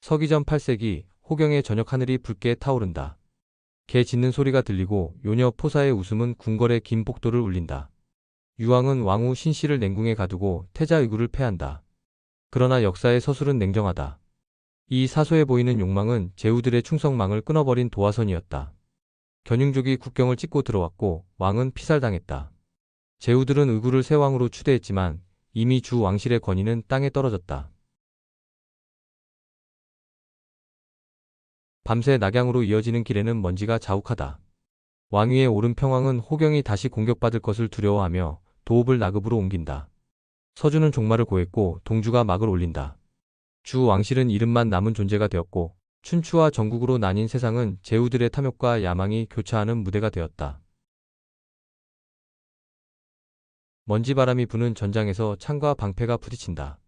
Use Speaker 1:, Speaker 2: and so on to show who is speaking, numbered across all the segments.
Speaker 1: 서기전 8세기 호경의 저녁 하늘이 붉게 타오른다. 개 짖는 소리가 들리고 요녀 포사의 웃음은 궁궐의 긴 복도를 울린다. 유왕은 왕후 신씨를 냉궁에 가두고 태자 의구를 패한다. 그러나 역사의 서술은 냉정하다. 이 사소해 보이는 욕망은 제후들의 충성망을 끊어버린 도화선이었다. 견융족이 국경을 찍고 들어왔고 왕은 피살당했다. 제후들은 의구를 새 왕으로 추대했지만 이미 주 왕실의 권위는 땅에 떨어졌다. 밤새 낙양으로 이어지는 길에는 먼지가 자욱하다. 왕위에 오른 평왕은 호경이 다시 공격받을 것을 두려워하며 도읍을 나급으로 옮긴다. 서주는 종말을 고했고 동주가 막을 올린다. 주 왕실은 이름만 남은 존재가 되었고 춘추와 전국으로 나뉜 세상은 제후들의 탐욕과 야망이 교차하는 무대가 되었다. 먼지바람이 부는 전장에서 창과 방패가 부딪힌다.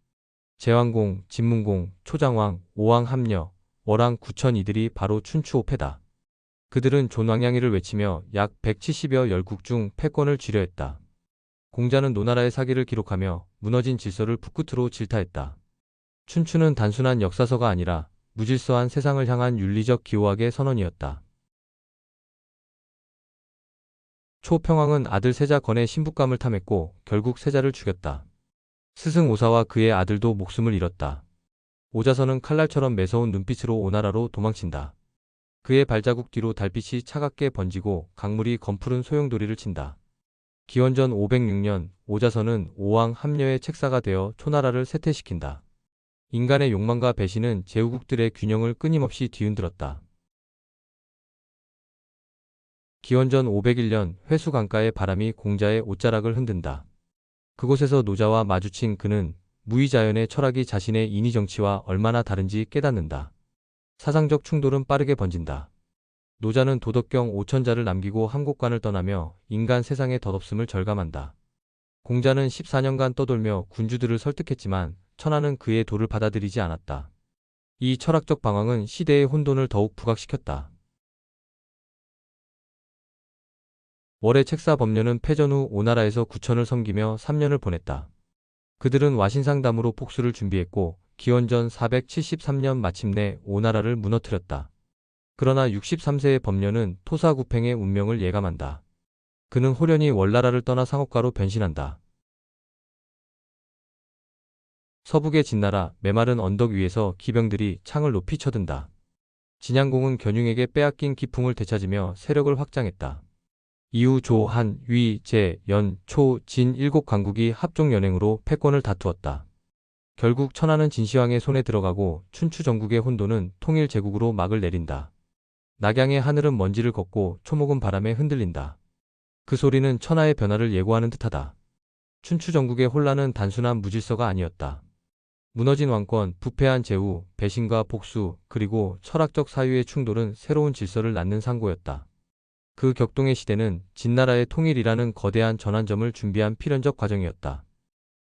Speaker 1: 제왕공, 진문공, 초장왕, 오왕 합녀, 월왕 9천 이들이 바로 춘추호패다. 그들은 존왕양이를 외치며 약 170여 열국 중 패권을 쥐려했다. 공자는 노나라의 사기를 기록하며 무너진 질서를 풋끝으로 질타했다. 춘추는 단순한 역사서가 아니라 무질서한 세상을 향한 윤리적 기호학의 선언이었다. 초평왕은 아들 세자 건의 신부감을 탐했고 결국 세자를 죽였다. 스승 오사와 그의 아들도 목숨을 잃었다. 오자선은 칼날처럼 매서운 눈빛으로 오나라로 도망친다. 그의 발자국 뒤로 달빛이 차갑게 번지고 강물이 검푸른 소용돌이를 친다. 기원전 506년 오자선은 오왕 합녀의 책사가 되어 초나라를 쇠퇴시킨다. 인간의 욕망과 배신은 제후국들의 균형을 끊임없이 뒤흔들었다. 기원전 501년 회수 강가의 바람이 공자의 옷자락을 흔든다. 그곳에서 노자와 마주친 그는 무의자연의 철학이 자신의 인위 정치와 얼마나 다른지 깨닫는다. 사상적 충돌은 빠르게 번진다. 노자는 도덕경 5천자를 남기고 함곡관을 떠나며 인간 세상의 덧없음을 절감한다. 공자는 14년간 떠돌며 군주들을 설득했지만 천하는 그의 도를 받아들이지 않았다. 이 철학적 방황은 시대의 혼돈을 더욱 부각시켰다. 월의 책사 법녀는 패전 후 오나라에서 구천을 섬기며 3년을 보냈다. 그들은 와신상담으로 복수를 준비했고 기원전 473년 마침내 오나라를 무너뜨렸다. 그러나 63세의 법녀는 토사구팽의 운명을 예감한다. 그는 호련히 월나라를 떠나 상업가로 변신한다. 서북의 진나라 메마른 언덕 위에서 기병들이 창을 높이 쳐든다. 진양공은 견융에게 빼앗긴 기풍을 되찾으며 세력을 확장했다. 이후 조, 한, 위, 제, 연, 초, 진 7강국이 합종연행으로 패권을 다투었다. 결국 천하는 진시황의 손에 들어가고 춘추 전국의 혼돈은 통일 제국으로 막을 내린다. 낙양의 하늘은 먼지를 걷고 초목은 바람에 흔들린다. 그 소리는 천하의 변화를 예고하는 듯하다. 춘추 전국의 혼란은 단순한 무질서가 아니었다. 무너진 왕권, 부패한 제후, 배신과 복수, 그리고 철학적 사유의 충돌은 새로운 질서를 낳는 상고였다. 그 격동의 시대는 진나라의 통일이라는 거대한 전환점을 준비한 필연적 과정이었다.